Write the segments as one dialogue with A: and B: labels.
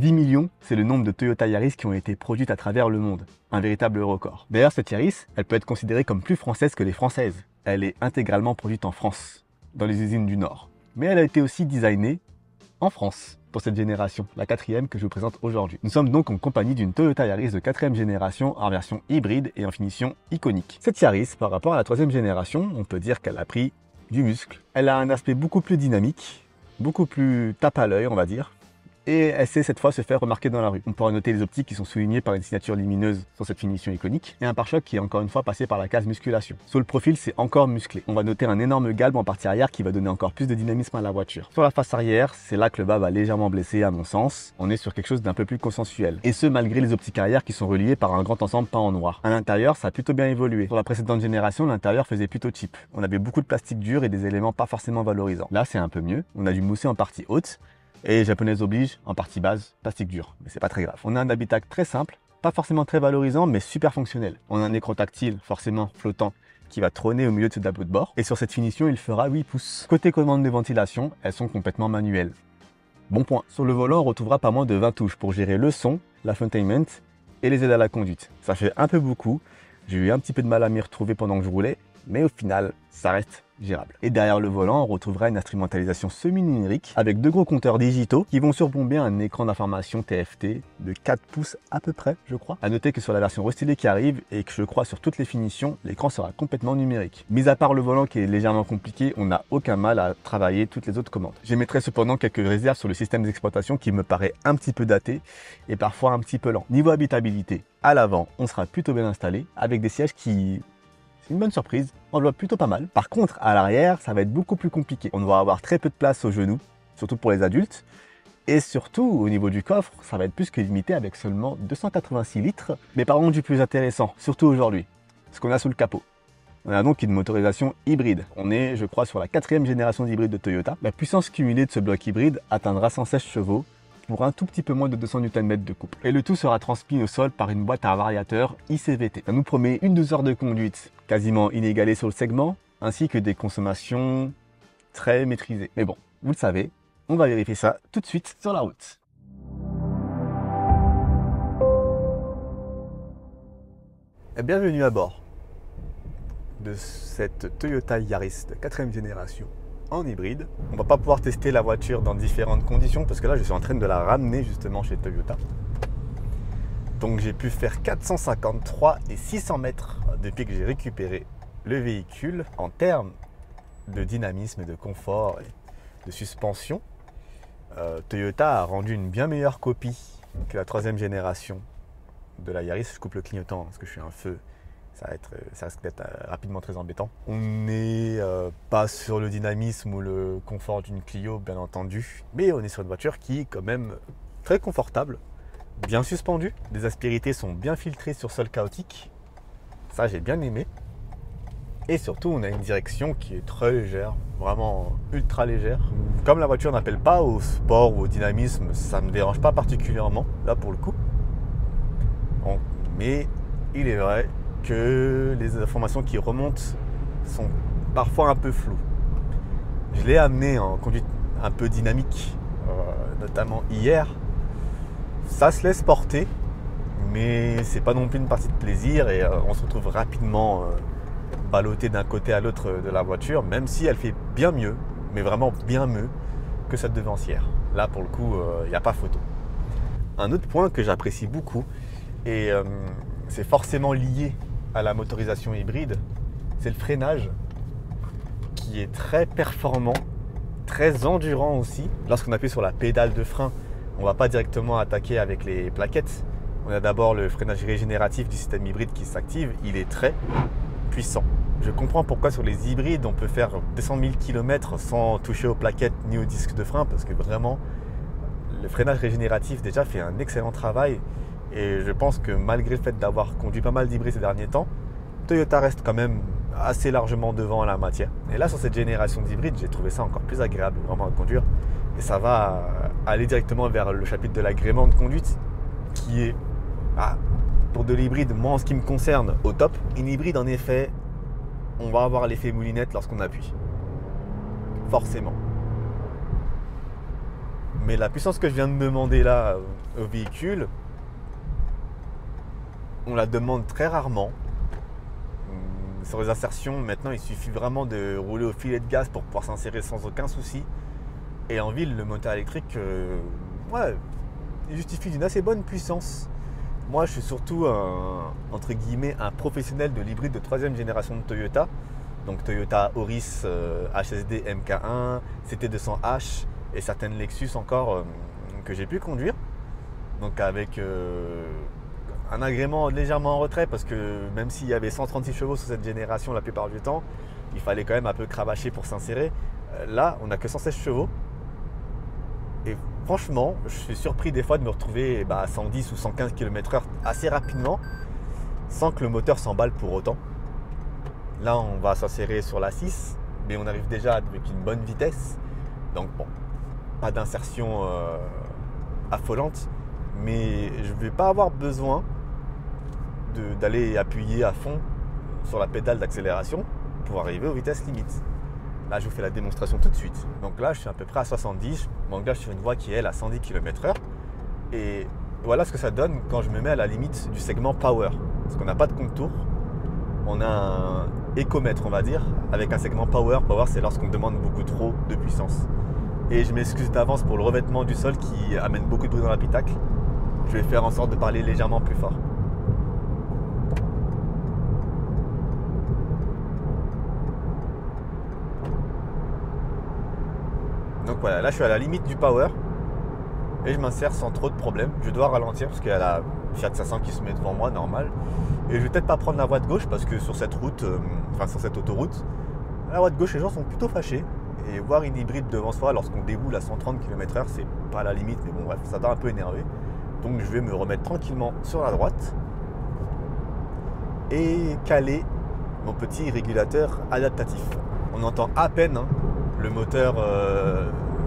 A: 10 millions, c'est le nombre de Toyota Yaris qui ont été produites à travers le monde. Un véritable record. D'ailleurs, cette Yaris, elle peut être considérée comme plus française que les françaises. Elle est intégralement produite en France, dans les usines du Nord. Mais elle a été aussi designée en France pour cette génération, la 4e que je vous présente aujourd'hui. Nous sommes donc en compagnie d'une Toyota Yaris de 4e génération en version hybride et en finition iconique. Cette Yaris, par rapport à la 3e génération, on peut dire qu'elle a pris du muscle. Elle a un aspect beaucoup plus dynamique, beaucoup plus tape à l'œil, on va dire. Et elle sait cette fois se faire remarquer dans la rue. On pourra noter les optiques qui sont soulignées par une signature lumineuse sur cette finition iconique et un pare-choc qui est encore une fois passé par la case musculation. Sur le profil, c'est encore musclé. On va noter un énorme galbe en partie arrière qui va donner encore plus de dynamisme à la voiture. Sur la face arrière, c'est là que le bas va légèrement blesser à mon sens. On est sur quelque chose d'un peu plus consensuel. Et ce, malgré les optiques arrière qui sont reliées par un grand ensemble peint en noir. À l'intérieur, ça a plutôt bien évolué. Sur la précédente génération, l'intérieur faisait plutôt cheap. On avait beaucoup de plastique dur et des éléments pas forcément valorisants. Là, c'est un peu mieux. On a du moussé en partie haute. Et japonaise oblige, en partie basse, plastique dur, mais c'est pas très grave. On a un habitacle très simple, pas forcément très valorisant, mais super fonctionnel. On a un écran tactile, forcément flottant, qui va trôner au milieu de ce tableau de bord. Et sur cette finition, il fera 8 pouces. Côté commande de ventilation, elles sont complètement manuelles. Bon point. Sur le volant, on retrouvera pas moins de 20 touches pour gérer le son, l'infotainment et les aides à la conduite. Ça fait un peu beaucoup. J'ai eu un petit peu de mal à m'y retrouver pendant que je roulais, mais au final, ça reste gérable. Et derrière le volant, on retrouvera une instrumentalisation semi-numérique avec 2 gros compteurs digitaux qui vont surplomber un écran d'information TFT de 4 pouces à peu près, je crois. À noter que sur la version restylée qui arrive et que je crois sur toutes les finitions, l'écran sera complètement numérique. Mis à part le volant qui est légèrement compliqué, on n'a aucun mal à travailler toutes les autres commandes. J'émettrai cependant quelques réserves sur le système d'exploitation qui me paraît un petit peu daté et parfois un petit peu lent. Niveau habitabilité, à l'avant, on sera plutôt bien installé avec des sièges qui... une bonne surprise, enveloppe plutôt pas mal. Par contre, à l'arrière, ça va être beaucoup plus compliqué. On va avoir très peu de place aux genoux, surtout pour les adultes. Et surtout, au niveau du coffre, ça va être plus que limité avec seulement 286 litres. Mais parlons du plus intéressant, surtout aujourd'hui, ce qu'on a sous le capot. On a donc une motorisation hybride. On est, je crois, sur la 4e génération d'hybride de Toyota. La puissance cumulée de ce bloc hybride atteindra 116 chevaux, pour un tout petit peu moins de 200 Nm de couple. Et le tout sera transmis au sol par une boîte à variateur ICVT. Ça nous promet une 12 heures de conduite quasiment inégalée sur le segment, ainsi que des consommations très maîtrisées. Mais bon, vous le savez, on va vérifier ça tout de suite sur la route. Et bienvenue à bord de cette Toyota Yaris de 4e génération en hybride. On va pas pouvoir tester la voiture dans différentes conditions parce que là je suis en train de la ramener justement chez Toyota. Donc j'ai pu faire 453 et 600 mètres depuis que j'ai récupéré le véhicule. En termes de dynamisme, de confort et de suspension, Toyota a rendu une bien meilleure copie que la 3e génération de la Yaris. Je coupe le clignotant parce que je suis un feu. Ça risque d'être rapidement très embêtant. On n'est pas sur le dynamisme ou le confort d'une Clio, bien entendu, mais on est sur une voiture qui est quand même très confortable, bien suspendue. Les aspérités sont bien filtrées sur sol chaotique. Ça, j'ai bien aimé. Et surtout, on a une direction qui est très légère, vraiment ultra légère. Comme la voiture n'appelle pas au sport ou au dynamisme, ça ne me dérange pas particulièrement, là pour le coup. Mais il est vrai que les informations qui remontent sont parfois un peu floues. Je l'ai amené en conduite un peu dynamique, notamment hier. Ça se laisse porter, mais c'est pas non plus une partie de plaisir et on se retrouve rapidement ballotté d'un côté à l'autre de la voiture, même si elle fait bien mieux, mais vraiment bien mieux que cette devancière. Là, pour le coup, il n'y a pas photo. Un autre point que j'apprécie beaucoup, et c'est forcément lié à la motorisation hybride, c'est le freinage qui est très performant, très endurant aussi. Lorsqu'on appuie sur la pédale de frein, on ne va pas directement attaquer avec les plaquettes. On a d'abord le freinage régénératif du système hybride qui s'active. Il est très puissant. Je comprends pourquoi sur les hybrides, on peut faire 200 000 km sans toucher aux plaquettes ni aux disques de frein, parce que vraiment, le freinage régénératif déjà fait un excellent travail. Et je pense que malgré le fait d'avoir conduit pas mal d'hybrides ces derniers temps, Toyota reste quand même assez largement devant en la matière. Et là, sur cette génération d'hybrides, j'ai trouvé ça encore plus agréable vraiment à conduire. Et ça va aller directement vers le chapitre de l'agrément de conduite qui est, pour de l'hybride, moi en ce qui me concerne, au top. Une hybride, en effet, on va avoir l'effet moulinette lorsqu'on appuie. Forcément. Mais la puissance que je viens de demander là au véhicule, on la demande très rarement. Sur les insertions, maintenant, il suffit vraiment de rouler au filet de gaz pour pouvoir s'insérer sans aucun souci. Et en ville, le moteur électrique, ouais, il justifie d'une assez bonne puissance. Moi, je suis surtout entre guillemets un professionnel de l'hybride de 3e génération de Toyota. Donc Toyota Auris HSD MK1, CT200H et certaines Lexus encore que j'ai pu conduire. Donc avec un agrément légèrement en retrait parce que même s'il y avait 136 chevaux sur cette génération la plupart du temps, il fallait quand même un peu cravacher pour s'insérer. Là, on n'a que 116 chevaux. Et franchement, je suis surpris des fois de me retrouver à 110 ou 115 km/h assez rapidement sans que le moteur s'emballe pour autant. Là, on va s'insérer sur la 6, mais on arrive déjà avec une bonne vitesse. Donc bon, pas d'insertion affolante, mais je ne vais pas avoir besoin d'aller appuyer à fond sur la pédale d'accélération pour arriver aux vitesses limites. Là, je vous fais la démonstration tout de suite. Donc là, je suis à peu près à 70. Je m'engage sur une voie qui est, elle, à 110 km/h. Et voilà ce que ça donne quand je me mets à la limite du segment Power. Parce qu'on n'a pas de contour. On a un écomètre, on va dire, avec un segment Power. Power, c'est lorsqu'on demande beaucoup trop de puissance. Et je m'excuse d'avance pour le revêtement du sol qui amène beaucoup de bruit dans l'habitacle. Je vais faire en sorte de parler légèrement plus fort. Donc voilà, là je suis à la limite du power et je m'insère sans trop de problèmes. Je dois ralentir parce qu'il y a la Fiat 500 qui se met devant moi, normal. Et je vais peut-être pas prendre la voie de gauche parce que sur cette route, sur cette autoroute, la voie de gauche, les gens sont plutôt fâchés. Et voir une hybride devant soi lorsqu'on déboule à 130 km/h, c'est pas la limite, mais bon bref, ça doit un peu énerver. Donc je vais me remettre tranquillement sur la droite et caler mon petit régulateur adaptatif. On entend à peine le moteur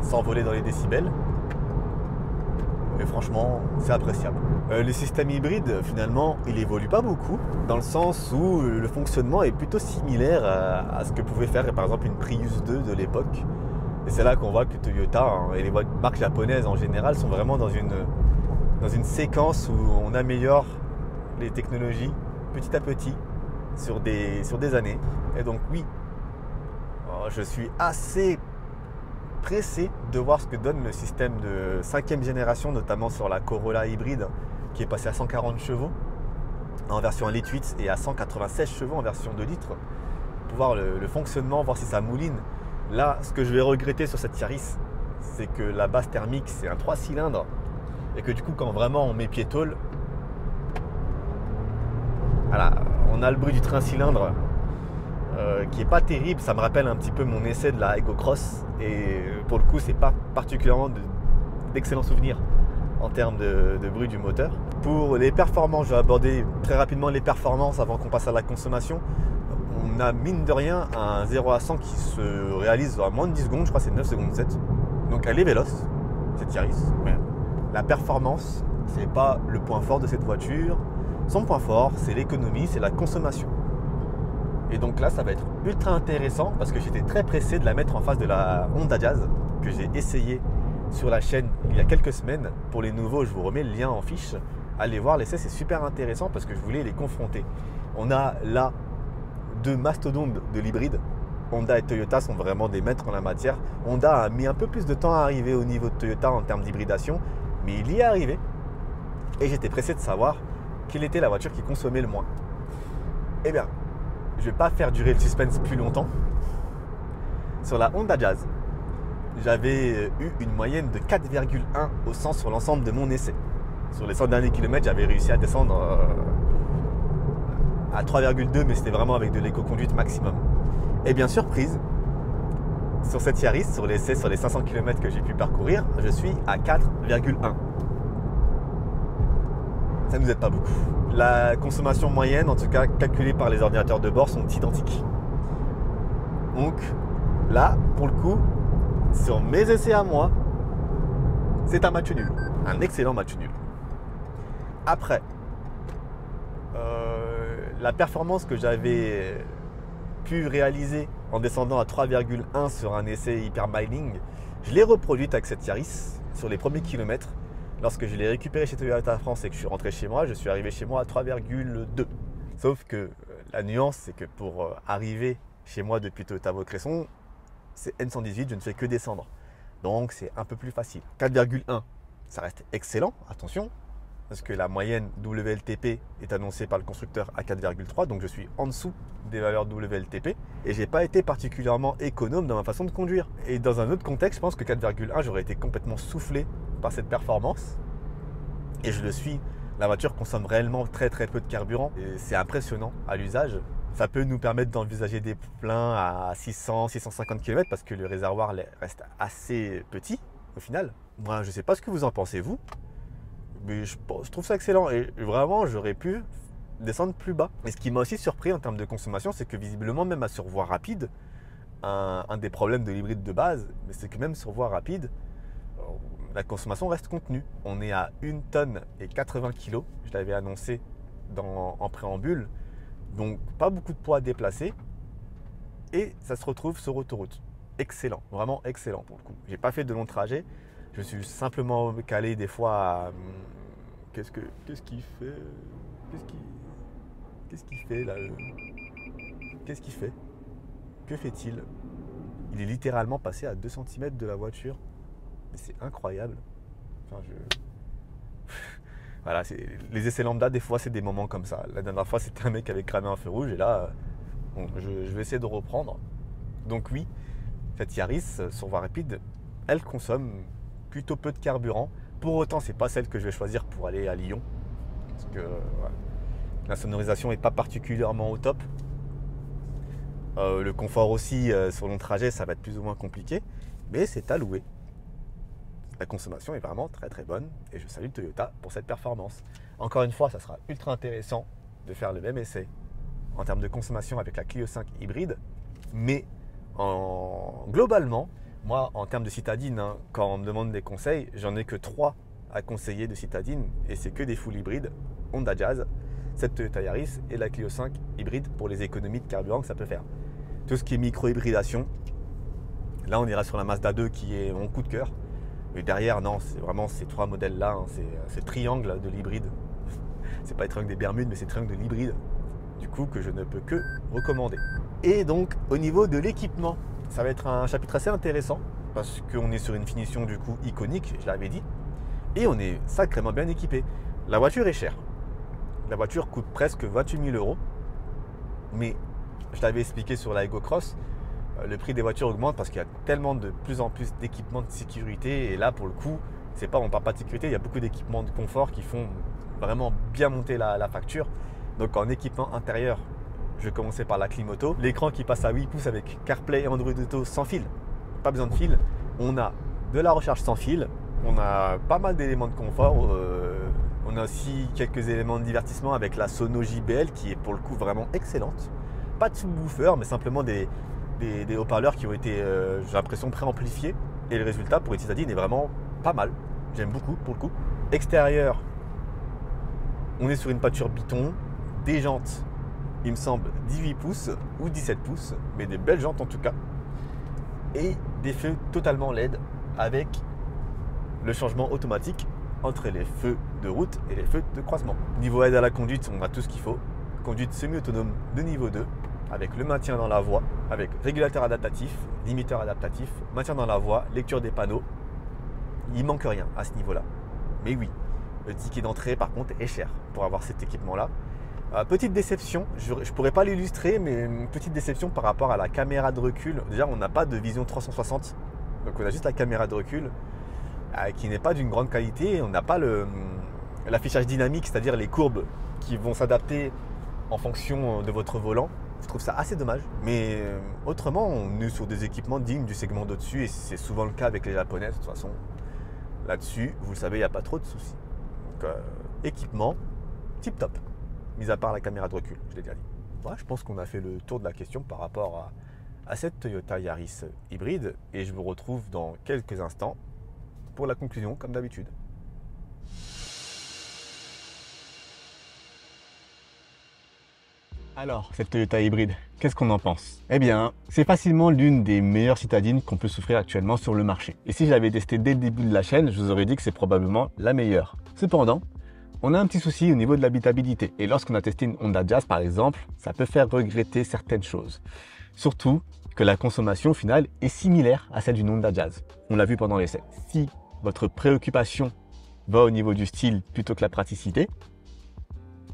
A: s'envoler dans les décibels. Mais franchement, c'est appréciable. Le système hybride, finalement, il évolue pas beaucoup, dans le sens où le fonctionnement est plutôt similaire à ce que pouvait faire par exemple une Prius 2 de l'époque. Et c'est là qu'on voit que Toyota et les marques japonaises en général sont vraiment dans une séquence où on améliore les technologies petit à petit sur des années. Et donc oui, je suis assez pressé de voir ce que donne le système de 5e génération, notamment sur la Corolla hybride qui est passé à 140 chevaux en version 1,8 litre et à 196 chevaux en version 2 litres pour voir le fonctionnement, voir si ça mouline. Là, ce que je vais regretter sur cette Yaris, c'est que la base thermique c'est un 3 cylindres et que du coup quand vraiment on met pied tôle, voilà, on a le bruit du train cylindre qui est pas terrible. Ça me rappelle un petit peu mon essai de la Ego Cross et pour le coup c'est pas particulièrement d'excellents souvenirs en termes de bruit du moteur. Pour les performances, je vais aborder très rapidement les performances avant qu'on passe à la consommation. On a mine de rien un 0 à 100 qui se réalise en moins de 10 secondes, je crois que c'est 9 secondes 7. Donc elle est véloce, cette Yaris. Mais la performance, c'est pas le point fort de cette voiture. Son point fort, c'est l'économie, c'est la consommation. Et donc là, ça va être ultra intéressant parce que j'étais très pressé de la mettre en face de la Honda Jazz que j'ai essayé sur la chaîne il y a quelques semaines. Pour les nouveaux, je vous remets le lien en fiche. Allez voir l'essai, c'est super intéressant parce que je voulais les confronter. On a là deux mastodontes de l'hybride. Honda et Toyota sont vraiment des maîtres en la matière. Honda a mis un peu plus de temps à arriver au niveau de Toyota en termes d'hybridation, mais il y est arrivé. Et j'étais pressé de savoir quelle était la voiture qui consommait le moins. Eh bien, je ne vais pas faire durer le suspense plus longtemps. Sur la Honda Jazz, j'avais eu une moyenne de 4,1 au 100 sur l'ensemble de mon essai. Sur les 100 derniers kilomètres, j'avais réussi à descendre à 3,2, mais c'était vraiment avec de l'éco-conduite maximum. Et bien surprise, sur cette Yaris, sur l'essai, sur les 500 km que j'ai pu parcourir, je suis à 4,1. Ça ne nous aide pas beaucoup. La consommation moyenne, en tout cas calculée par les ordinateurs de bord, sont identiques. Donc là, pour le coup, sur mes essais à moi, c'est un match nul. Un excellent match nul. Après, la performance que j'avais pu réaliser en descendant à 3,1 sur un essai hypermiling Je l'ai reproduite avec cette Yaris sur les premiers kilomètres. Lorsque je l'ai récupérée chez Toyota France et que je suis rentré chez moi, je suis arrivé chez moi à 3,2. Sauf que la nuance, c'est que pour arriver chez moi depuis Toyota Vaucresson, c'est N118, je ne fais que descendre. Donc c'est un peu plus facile. 4,1, ça reste excellent, attention, parce que la moyenne WLTP est annoncée par le constructeur à 4,3, donc je suis en dessous des valeurs WLTP et j'ai pas été particulièrement économe dans ma façon de conduire. Et dans un autre contexte, je pense que 4,1, j'aurais été complètement soufflé par cette performance et je le suis. La voiture consomme réellement très peu de carburant et c'est impressionnant à l'usage. Ça peut nous permettre d'envisager des pleins à 600-650 km parce que le réservoir reste assez petit au final. Moi, je ne sais pas ce que vous en pensez vous, mais je trouve ça excellent et vraiment j'aurais pu descendre plus bas. Et ce qui m'a aussi surpris en termes de consommation, c'est que visiblement même à survoie rapide, un des problèmes de l'hybride de base, c'est que même sur voie rapide, la consommation reste contenue. On est à 1 tonne et 80 kg, je l'avais annoncé en préambule, donc pas beaucoup de poids à déplacer et ça se retrouve sur autoroute. Excellent, vraiment excellent pour le coup. J'ai pas fait de longs trajets, je suis simplement calé des fois à... Qu'est-ce qu'il fait? Qu'est-ce qu'il fait là? Qu'est-ce qu'il fait? Que fait-il? Il est littéralement passé à 2 cm de la voiture. Mais c'est incroyable. Enfin, voilà, les essais lambda, des fois, c'est des moments comme ça. La dernière fois, c'était un mec qui avait cramé un feu rouge et là, bon, je vais essayer de reprendre. Donc oui, cette Yaris, sur voie rapide, elle consomme plutôt peu de carburant. Pour autant, c'est pas celle que je vais choisir pour aller à Lyon. Parce que voilà, la sonorisation n'est pas particulièrement au top. Le confort aussi, sur long trajet, ça va être plus ou moins compliqué. Mais c'est à louer. La consommation est vraiment très bonne et je salue Toyota pour cette performance. Encore une fois, ça sera ultra intéressant de faire le même essai en termes de consommation avec la Clio 5 hybride. Mais globalement, moi, en termes de citadine, quand on me demande des conseils, j'en ai que 3 à conseiller de citadine et c'est que des full hybrides, Honda Jazz, cette Toyota Yaris et la Clio 5 hybride pour les économies de carburant que ça peut faire. Tout ce qui est micro-hybridation, là on ira sur la Mazda 2 qui est mon coup de cœur. Mais derrière, non, c'est vraiment ces 3 modèles-là, c'est triangle de l'hybride. C'est pas les triangles des Bermudes, mais c'est triangle de l'hybride. Du coup, que je ne peux que recommander. Et donc, au niveau de l'équipement, ça va être un chapitre assez intéressant parce qu'on est sur une finition du coup iconique, je l'avais dit, et on est sacrément bien équipé. La voiture est chère. La voiture coûte presque 28 000 €. Mais je l'avais expliqué sur la Ego Cross, le prix des voitures augmente parce qu'il y a tellement de plus en plus d'équipements de sécurité. Et là, pour le coup, on parle pas de sécurité, il y a beaucoup d'équipements de confort qui font vraiment bien monter la facture. Donc en équipement intérieur, je vais commencer par la clim auto. L'écran qui passe à 8 pouces avec CarPlay et Android Auto sans fil. Pas besoin de fil. On a de la recharge sans fil. On a pas mal d'éléments de confort. On a aussi quelques éléments de divertissement avec la Sono JBL qui est pour le coup vraiment excellente. Pas de subwoofer, mais simplement des haut-parleurs qui ont été, j'ai l'impression, préamplifiés. Et le résultat pour une citadine est vraiment pas mal. J'aime beaucoup pour le coup. Extérieur, on est sur une pâture Biton, des jantes, il me semble, 18 pouces ou 17 pouces, mais des belles jantes en tout cas. Et des feux totalement LED avec le changement automatique entre les feux de route et les feux de croisement. Niveau aide à la conduite, on a tout ce qu'il faut. Conduite semi-autonome de niveau 2. Avec le maintien dans la voie, avec régulateur adaptatif, limiteur adaptatif, maintien dans la voie, lecture des panneaux. Il manque rien à ce niveau-là. Mais oui, le ticket d'entrée par contre est cher pour avoir cet équipement-là. Petite déception, je ne pourrais pas l'illustrer, mais une petite déception par rapport à la caméra de recul. Déjà, on n'a pas de vision 360, donc on a juste la caméra de recul qui n'est pas d'une grande qualité. On n'a pas l'affichage dynamique, c'est-à-dire les courbes qui vont s'adapter en fonction de votre volant. Je trouve ça assez dommage, mais autrement, on est sur des équipements dignes du segment d'au-dessus et c'est souvent le cas avec les Japonais. De toute façon, là-dessus, vous le savez, il n'y a pas trop de soucis. Donc, équipement, tip top, mis à part la caméra de recul, je l'ai déjà dit. Ouais, je pense qu'on a fait le tour de la question par rapport à cette Toyota Yaris hybride et je vous retrouve dans quelques instants pour la conclusion, comme d'habitude. Alors, cette Toyota hybride, qu'est-ce qu'on en pense? Eh bien, c'est facilement l'une des meilleures citadines qu'on peut s'offrir actuellement sur le marché. Et si je l'avais testé dès le début de la chaîne, je vous aurais dit que c'est probablement la meilleure. Cependant, on a un petit souci au niveau de l'habitabilité. Et lorsqu'on a testé une Honda Jazz par exemple, ça peut faire regretter certaines choses. Surtout que la consommation finale est similaire à celle d'une Honda Jazz. On l'a vu pendant l'essai. Si votre préoccupation va au niveau du style plutôt que la praticité,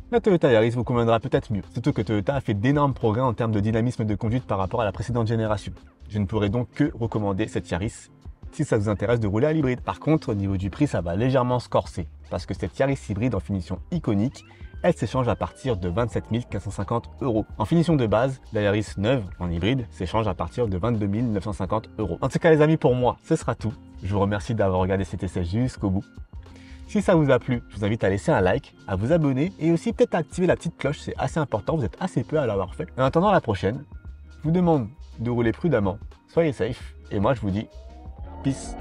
A: la Toyota Yaris vous conviendra peut-être mieux. Surtout que Toyota a fait d'énormes progrès en termes de dynamisme de conduite par rapport à la précédente génération. Je ne pourrais donc que recommander cette Yaris si ça vous intéresse de rouler à l'hybride. Par contre, au niveau du prix, ça va légèrement se corser parce que cette Yaris hybride en finition iconique, elle s'échange à partir de 27 450 €. En finition de base, la Yaris neuve en hybride s'échange à partir de 22 950 €. En tout cas les amis, pour moi, ce sera tout. Je vous remercie d'avoir regardé cet essai jusqu'au bout. Si ça vous a plu, je vous invite à laisser un like, à vous abonner et aussi peut-être à activer la petite cloche, c'est assez important, vous êtes assez peu à l'avoir fait. En attendant la prochaine, je vous demande de rouler prudemment, soyez safe et moi je vous dis peace.